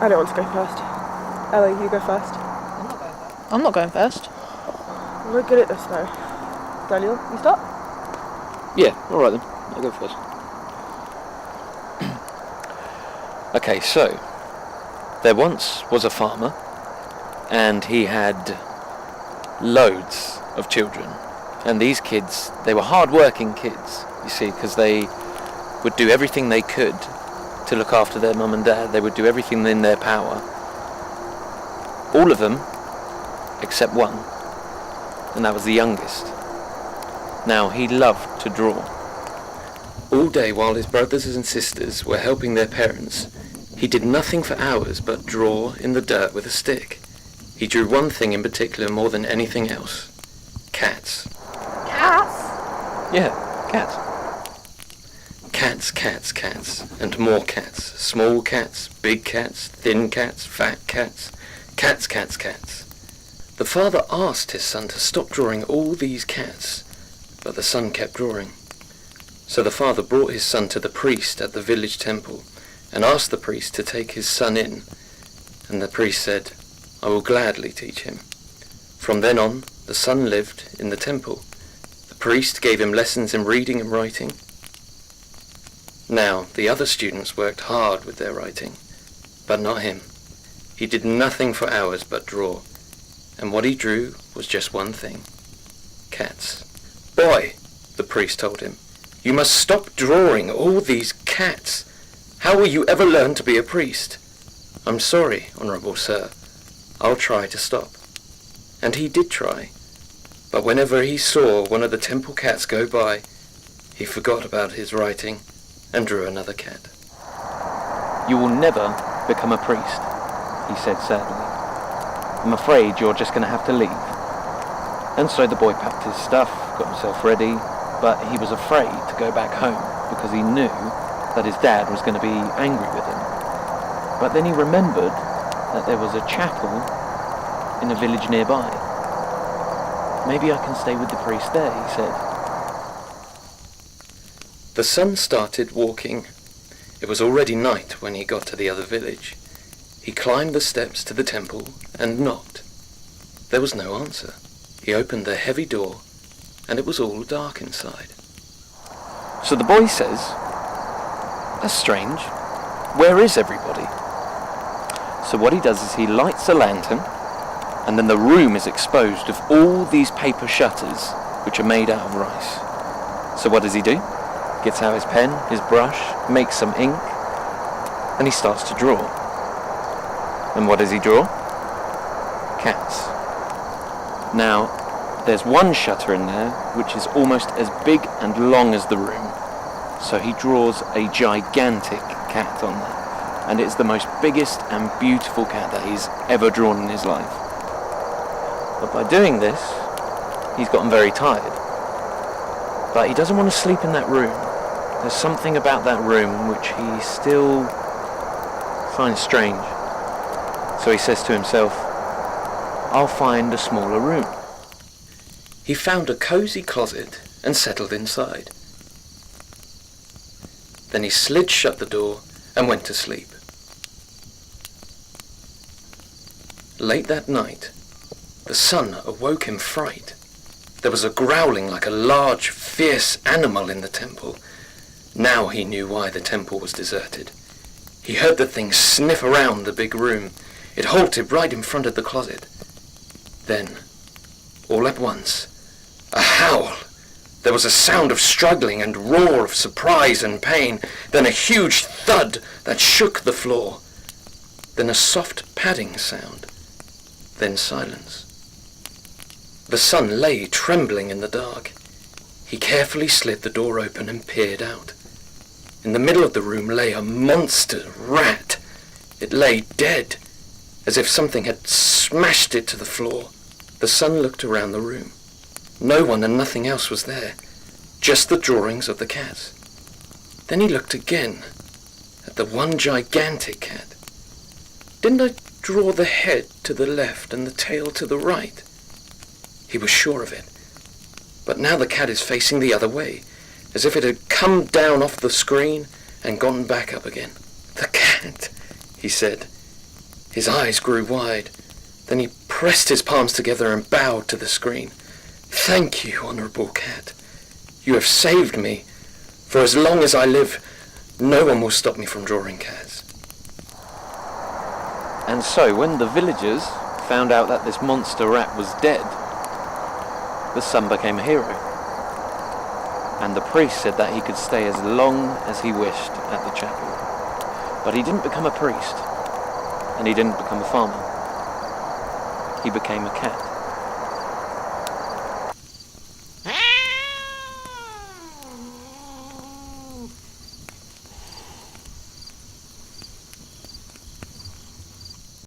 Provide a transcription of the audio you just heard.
I don't want to go first. Ellie, you go first. I'm not going first. We're good at this though. Daniel, you start? Yeah, alright then. I'll go first. Okay, so there once was a farmer and he had loads of children, and these kids, they were hard-working kids, you see, because they would do everything they could to look after their mum and dad. They would do everything in their power. All of them except one, and that was the youngest. Now, he loved to draw. All day while his brothers and sisters were helping their parents, he did nothing for hours but draw in the dirt with a stick. He drew one thing in particular more than anything else. Cats. Cats? Yeah, cats. Cats, cats, cats, and more cats. Small cats, big cats, thin cats, fat cats. Cats, cats, cats. The father asked his son to stop drawing all these cats, but the son kept drawing. So the father brought his son to the priest at the village temple and asked the priest to take his son in. And the priest said, "I will gladly teach him." From then on, the son lived in the temple. The priest gave him lessons in reading and writing. Now, the other students worked hard with their writing, but not him. He did nothing for hours but draw, and what he drew was just one thing: cats. "Boy," the priest told him, "you must stop drawing all these cats. How will you ever learn to be a priest?" "I'm sorry, Honourable Sir. I'll try to stop." And he did try, but whenever he saw one of the temple cats go by, he forgot about his writing and drew another cat. "You will never become a priest," he said sadly. "I'm afraid you're just going to have to leave." And so the boy packed his stuff, got himself ready, but he was afraid to go back home because he knew that his dad was going to be angry with him. But then he remembered that there was a chapel in a village nearby. "Maybe I can stay with the priest there," he said. The son started walking. It was already night when he got to the other village. He climbed the steps to the temple and knocked. There was no answer. He opened the heavy door, and it was all dark inside. So the boy says, "That's strange. Where is everybody?" So what he does is he lights a lantern, and then the room is exposed of all these paper shutters, which are made out of rice. So what does he do? Gets out his pen, his brush, makes some ink, and he starts to draw. And what does he draw? Cats. Now, there's one shutter in there which is almost as big and long as the room. So he draws a gigantic cat on there. And it's the most biggest and beautiful cat that he's ever drawn in his life. But by doing this, he's gotten very tired. But he doesn't want to sleep in that room. There's something about that room which he still finds strange. So he says to himself, "I'll find a smaller room." He found a cozy closet and settled inside. Then he slid shut the door and went to sleep. Late that night, the son awoke in fright. There was a growling like a large, fierce animal in the temple. Now he knew why the temple was deserted. He heard the thing sniff around the big room. It halted right in front of the closet. Then, all at once, a howl. There was a sound of struggling and roar of surprise and pain. Then a huge thud that shook the floor. Then a soft padding sound. Then silence. The son lay trembling in the dark. He carefully slid the door open and peered out. In the middle of the room lay a monster rat. It lay dead, as if something had smashed it to the floor. The son looked around the room. No one and nothing else was there, just the drawings of the cats. Then he looked again at the one gigantic cat. Didn't I draw the head to the left and the tail to the right? He was sure of it. But now the cat is facing the other way, as if it had come down off the screen and gone back up again. "The cat," he said. His eyes grew wide. Then he pressed his palms together and bowed to the screen. "Thank you, Honourable Cat. You have saved me. For as long as I live, no one will stop me from drawing cats." And so, when the villagers found out that this monster rat was dead, the son became a hero. And the priest said that he could stay as long as he wished at the chapel. But he didn't become a priest, and he didn't become a farmer. He became a cat.